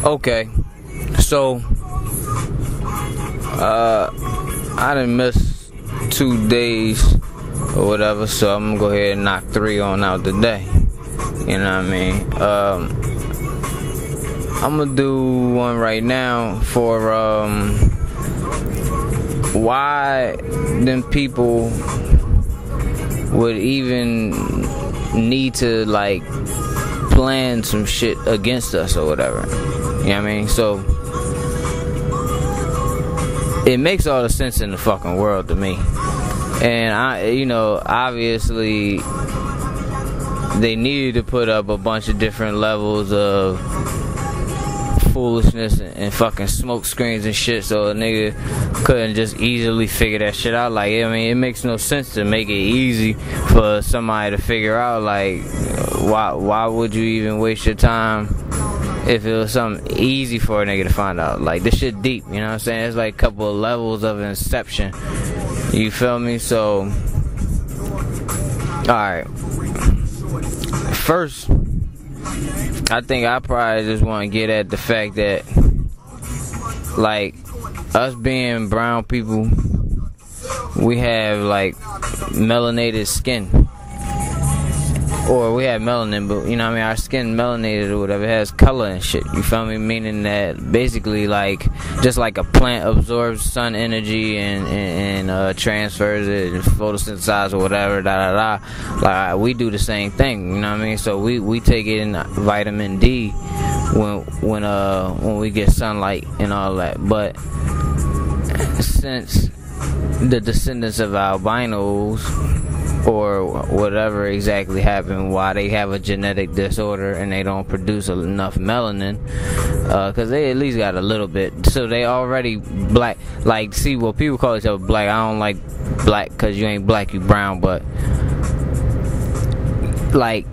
Okay, so I done missed 2 days or whatever, so I'm gonna go ahead and knock 3 on out today. You know what I mean? I'm gonna do one right now for why them people would even need to like plan some shit against us or whatever. You know what I mean? So it makes all the sense in the fucking world to me. And obviously they needed to put up a bunch of different levels of foolishness and fucking smoke screens and shit, so a nigga couldn't just easily figure that shit out. Like, I mean, it makes no sense to make it easy for somebody to figure out. Like, why would you even waste your time if it was something easy for a nigga to find out? Like, this shit deep, you know what I'm saying? It's like a couple of levels of inception, you feel me? So alright, first, I think I probably just want to get at the fact that, like, us being brown people, we have, like, melanated skin. Or we have melanin, but, you know what I mean, our skin melanated or whatever, it has color and shit, you feel me? Meaning that, basically, like, just like a plant absorbs sun energy and transfers it and photosynthesize or whatever, like, we do the same thing, you know what I mean? So we take in vitamin D when we get sunlight and all that. But since the descendants of albinos, or whatever exactly happened, why they have a genetic disorder and they don't produce enough melanin, because they at least got a little bit, so they already black. Like, see, well, people call each other black. I don't like black because you ain't black, you brown. But like,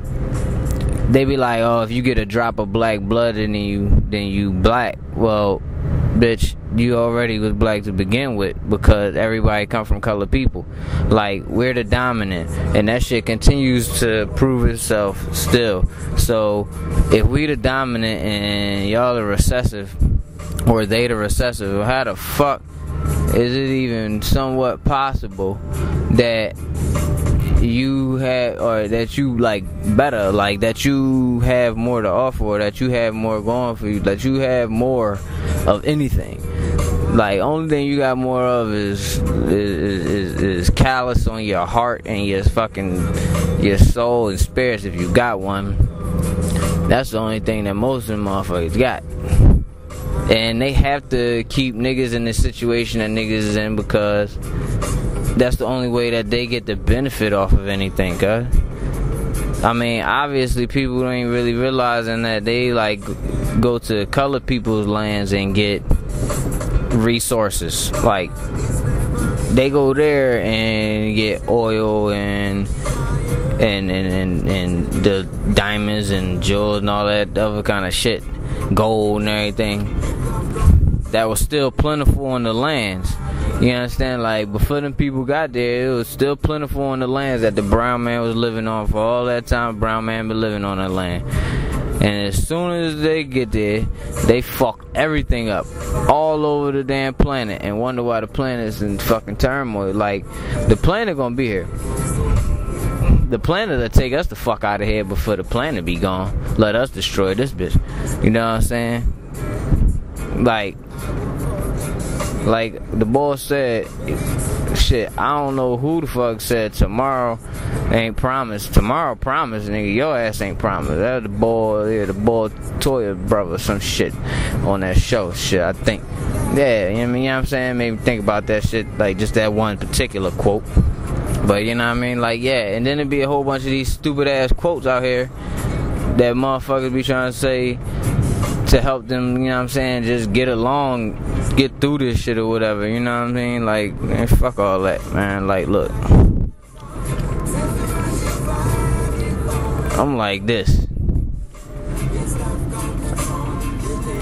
they be like, oh, if you get a drop of black blood then you black. Well, bitch, you already was black to begin with, because everybody come from colored people. Like, we're the dominant, and that shit continues to prove itself still. So if we the dominant and y'all the recessive, or they the recessive, how the fuck is it even somewhat possible that you have, or that you like better, like that you have more to offer, or that you have more going for you, that you have more of anything? Like, only thing you got more of is callous on your heart and your soul and spirits, if you got one. That's the only thing that most of them motherfuckers got. And they have to keep niggas in the situation that niggas is in, because that's the only way that they get the benefit off of anything, cuz. I mean, obviously people ain't really realizing that they like go to colored people's lands and get resources. Like, they go there and get oil and the diamonds and jewels and all that other kind of shit, gold and everything that was still plentiful on the lands. You understand? Like, before them people got there, it was still plentiful on the lands that the brown man was living on. For all that time, brown man been living on that land. And as soon as they get there, they fuck everything up all over the damn planet, and wonder why the planet's in fucking turmoil. Like, the planet gonna be here. The planet will take us the fuck out of here before the planet be gone. Let us destroy this bitch. You know what I'm saying? Like the boss said, shit, I don't know who the fuck said tomorrow ain't promised. Tomorrow promised, nigga. Your ass ain't promised. That the boy Toya brother, some shit on that show. Shit, I think. Yeah, you know what I'm saying? Made me think about that shit, like just that one particular quote. But you know what I mean? Like, yeah, and then it'd be a whole bunch of these stupid ass quotes out here that motherfuckers be trying to say to help them, you know what I'm saying, just get along, get through this shit or whatever, you know what I mean? Like, man, fuck all that, man. Like, look, I'm like this.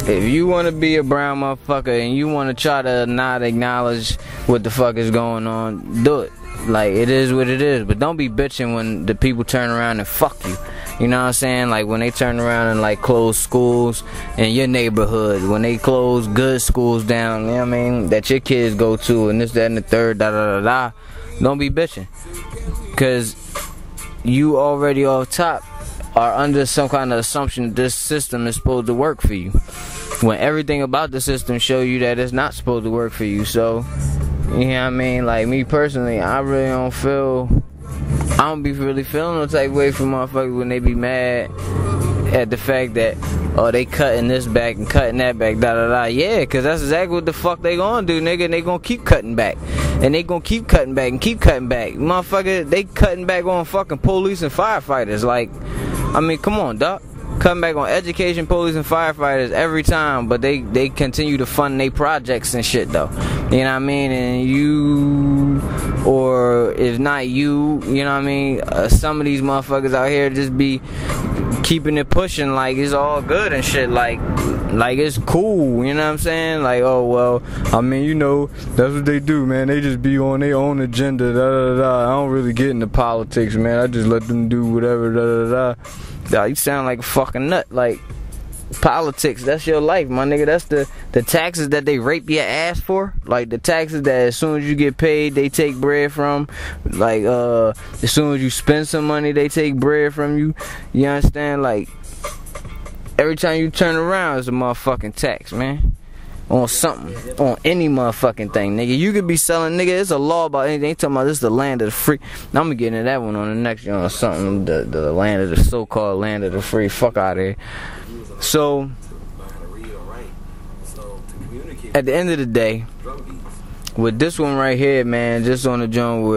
If you want to be a brown motherfucker and you want to try to not acknowledge what the fuck is going on, do it. Like, it is what it is. But don't be bitching when the people turn around and fuck you. You know what I'm saying? Like when they turn around and like close schools in your neighborhood, when they close good schools down, you know what I mean, that your kids go to, and this, that, and the third, da da da da. Don't be bitching, cause you already off top are under some kind of assumption that this system is supposed to work for you, when everything about the system show you that it's not supposed to work for you. So, you know what I mean? Like me personally, I don't be really feeling no type of way from motherfuckers when they be mad at the fact that, oh, they cutting this back and cutting that back, da da da. Yeah, cause that's exactly what the fuck they gonna do, nigga. And they gonna keep cutting back, and they gonna keep cutting back and keep cutting back. Motherfucker, they cutting back on fucking police and firefighters. Like, I mean, come on, dog. Cutting back on education, police, and firefighters every time, but they continue to fund their projects and shit, though. You know what I mean? And you, or if not you, you know what I mean? Some of these motherfuckers out here just be keeping it pushing like it's all good and shit, like it's cool, you know what I'm saying? Like, oh well, I mean, you know, that's what they do, man. They just be on their own agenda, da da da. I don't really get into politics, man. I just let them do whatever, da da da. You sound like a fucking nut. Like, politics, that's your life, my nigga. That's the taxes that they rape your ass for. Like the taxes that as soon as you get paid, they take bread from. Like as soon as you spend some money, they take bread from you. You understand? Like every time you turn around, it's a motherfucking tax, man. On something, on any motherfucking thing, nigga. You could be selling, nigga. It's a law about anything. They talking about this is the land of the free. Now, I'm gonna get into that one on the next, you know, something. The land of the so-called land of the free. Fuck out of here. So, at the end of the day, with this one right here, man, just on the joint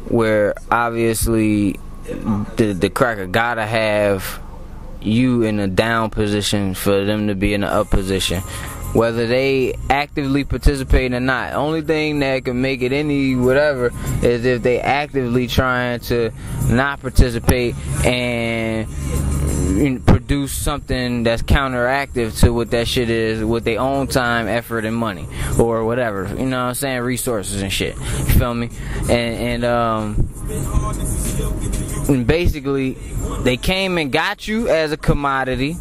where obviously the cracker gotta have you in a down position for them to be in the up position, whether they actively participate or not. Only thing that can make it any whatever is if they actively trying to not participate and produce something that's counteractive to what that shit is with their own time, effort, and money, or whatever, you know what I'm saying, resources and shit, you feel me? And basically they came and got you as a commodity,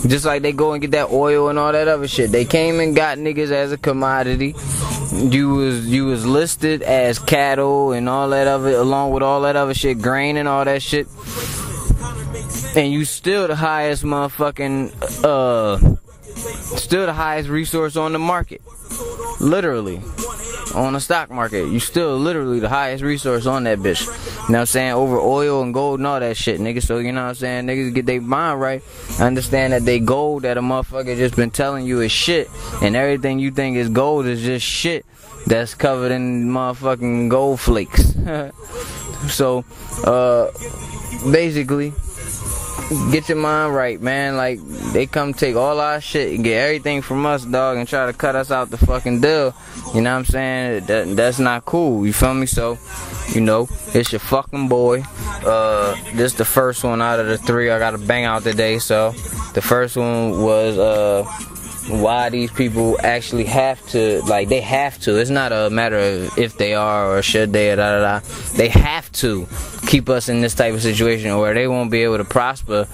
just like they go and get that oil and all that other shit. They came and got niggas as a commodity. You was listed as cattle and all that other, along with all that other shit, grain and all that shit. And you still the highest motherfucking, still the highest resource on the market. Literally. On the stock market. You still literally the highest resource on that bitch. You know what I'm saying? Over oil and gold and all that shit, nigga. So, you know what I'm saying? Niggas get their mind right. Understand that they gold that a motherfucker just been telling you is shit. And everything you think is gold is just shit that's covered in motherfucking gold flakes. So, basically, get your mind right, man. Like, they come take all our shit and get everything from us, dog, and try to cut us out the fucking deal. You know what I'm saying? That's not cool, you feel me? So, you know, it's your fucking boy. This the first one out of the 3 I gotta bang out today. So, the first one was, why these people actually have to, like, they have to. It's not a matter of if they are or should they, or da da da. They have to keep us in this type of situation where they won't be able to prosper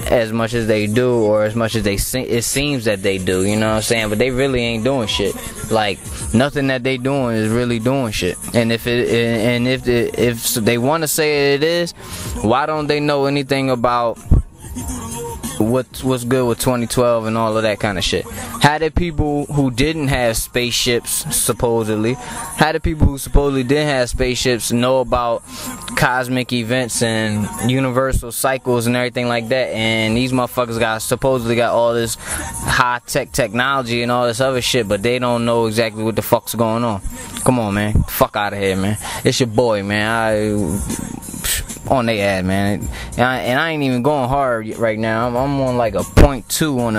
as much as they do, or as much as it seems that they do, you know what I'm saying? But they really ain't doing shit. Like, nothing that they doing is really doing shit. And if they want to say it is, why don't they know anything about what's good with 2012 and all of that kind of shit? How did people who didn't have spaceships, supposedly, how did people who supposedly didn't have spaceships know about cosmic events and universal cycles and everything like that? And these motherfuckers supposedly got all this high-tech technology and all this other shit, but they don't know exactly what the fuck's going on. Come on, man. Fuck out of here, man. It's your boy, man. On they ad, man, and I ain't even going hard right now. I'm on like a 0.2 on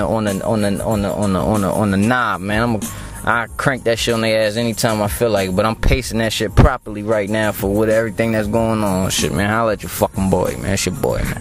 the knob, man. I crank that shit on their ass anytime I feel like it, but I'm pacing that shit properly right now for everything that's going on. Shit, man. Holla at your fucking boy, man. It's your boy, man.